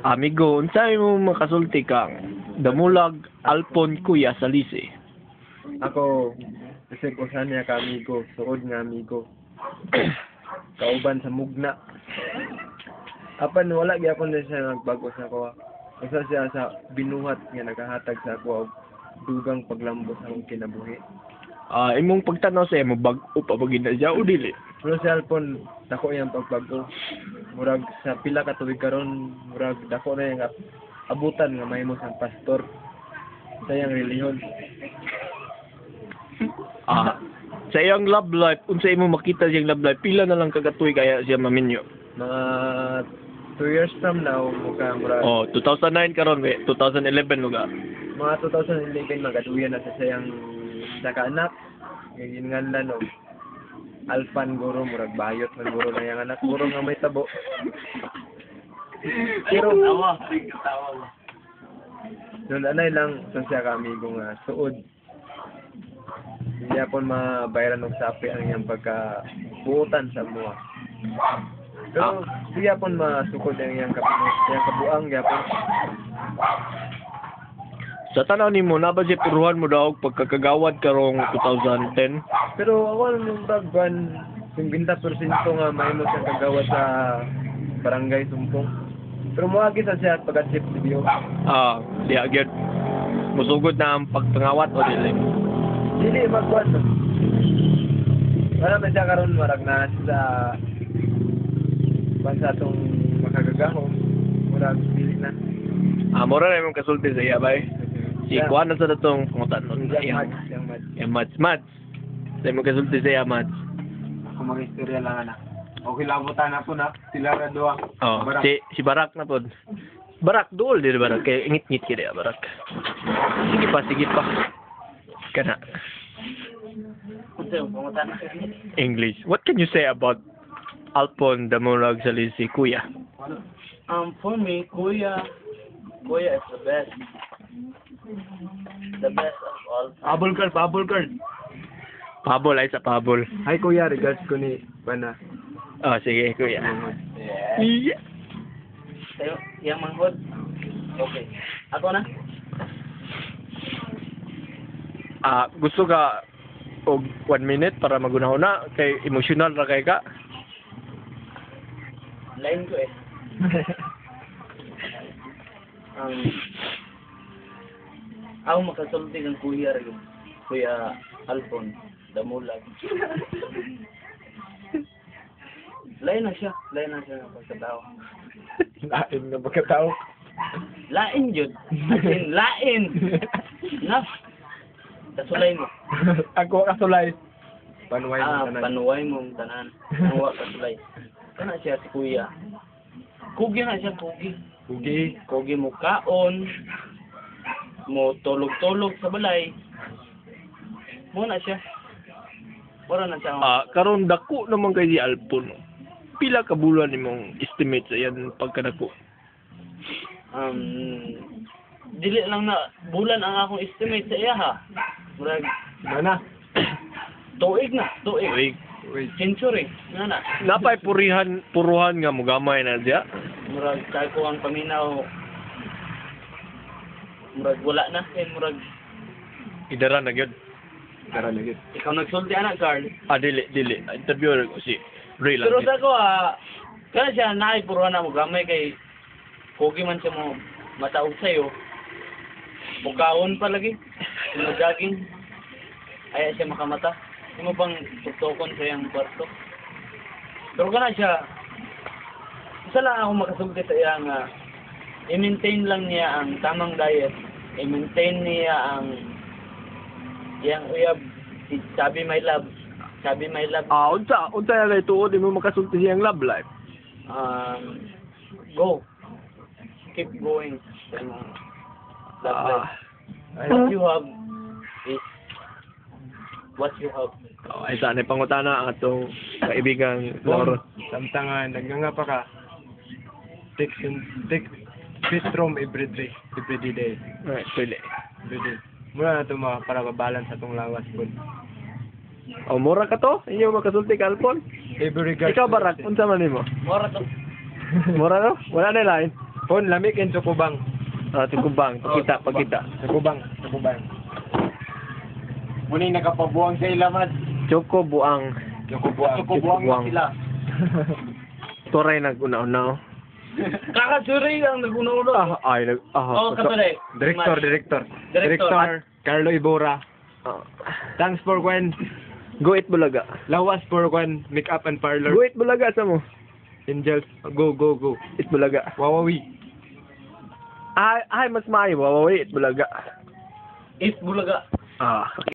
Amigo, unsay mo makasulti kang damulag Alpon Kuya sa lise? Ako, kasi ko saan niya ka amigo, suod nga amigo. Kauban sa mugna. Apan wala gyapon na siya nagbago sa ako. Usa siya sa binuhat nga nagahatag sa ako og dugang paglambot sa akong kinabuhi. Imong pagtanaw sa imo bag-o pa ba ginadya o dili? Pero si Alpon, dako iyang pagbago. Murag sa pila ka tuig karon, murag dako na yung abutan nga mahimo sang pastor sa iyang relihiyon. Sa iyang love life, unsa imo makita siyang love life, pila na lang kagatuy kaya siya maminyo? Mga 2 years from now, murag 2009 karon, 2011 lugar. mga 2011 magaduyan na sa sayang anak ginganlan og Alpan guro murag bayot man guro na yang anak guro nga may tabo pero nun anay lang sa siya ka amigo nga suod hindi pon mabayaran og sapi ang iyang pagkabuutan sa mua pero siya pon masukod ang iyang kabuang gyapon. Sa tanaw nimo na ba siya puruhan mo daw og pagkakagawad karong 2010? Pero ako nung bagban 50% nga mahimo siyang kagawad sa barangay Sumpong. Pero moagi sa siya pag-adjip video. Diya gyud. Musugod na ang pagpangawat o dili? Dili magkuan. Wala man siya karon marag na sa bansa tong makagagahom. Murag dili na. Mura na imong kasulti sa iya bay. Si kuan na sa datong pangutanon yung Mads. Sa imong kasulti sa iya Mads. Ako mag-istorya lang anak. Okay labutan na po na sila ra duha. Si Barak na pod. Barak duol di Barak kay ingit-ngit kid Barak. Sige pa. Kana. English. What can you say about Alpon Damulag sa lise, kuya? For me, Kuya is the best. The best of all. Pabol girl. Pabol ay sa pabol. Hi kuya, regards ko ni Bana. Sige kuya. Yeah. Sa'yo, yung manghod. Okay. Ako na? Gusto ka og 1 minute para magunahuna kay emotional ra kay ka? Line ko eh. Ako makasulti ng Kuya Alpon Damulag. Lain na siya ng pagkatao. Lain na pagkatao. Lain yun. As in, lain. Naf. Kasulay mo. Ako kasulay. Panuway mo tanan. Panuway mo tanan. Panuwa kasulay. Kana siya si Kuya. Kugi na siya, kugi. Kugi mo kaon. Mo tulog-tulog sa balay. Muna siya. Wala na siya. Karon dako naman kay si Alpon. Pila ka bulan nimong estimate sa yan pagkadako? Dili lang na bulan ang akong estimate sa iya ha. Murag Mana? tuig. Century. Nga na. Napay puruhan nga mugamay na diya. Murag kay ko ang paminaw. Murag wala na. Murag Idara na gyud. ikaw nagsulti anak, Carl. Dili. Interview ko si Ray lang. Pero sa ko, kaya siya naipuruhan na mo gamay kay kugi man siya mo mataog sa'yo. Bukaon pa lagi. Magaging. Ayaw siya makamata. Hindi mo bang tuktukon sa iyang kwarto. Pero kana siya, isa lang ako makasulti sa iya nga i-maintain lang niya ang tamang diet. I-maintain niya ang yang uyab, sabi my love. Unsa na ituod mo makasulti siyang love life? Go. Keep going. Love life. What you have is what you have. Ay sana pangutana ang atong kaibigang Loro. Samtang nagnganga pa ka. Take Bitrom every day. Right, pwede. Every day. Muna na ito para mabalance sa itong lawas po. Mura ka to? Inyo makasulti ka Alpon? Every regard. Ikaw Barak, unsa man nimo? Mora to. Mura no? Wala na lain. Pon, lamig and Chocobang. Ah, tukubang. Pagkita, pagkita. Chocobang. Muna nakapabuang sa ilaman. Choco buang. Chocobuang na sila. Turay nag-una-una. Kakasuri ang nag-uno-uno. Ay, Oo, katulad. Director Carlo Ibora. Thanks for Gwen. Go it Bulaga. Lawas for Gwen. Makeup and parlor. Go it Bulaga sa mo. Angels. Go. It Bulaga. Wawawi. Ay, mas maayo. Wawawi, it Bulaga. It Bulaga. Ah.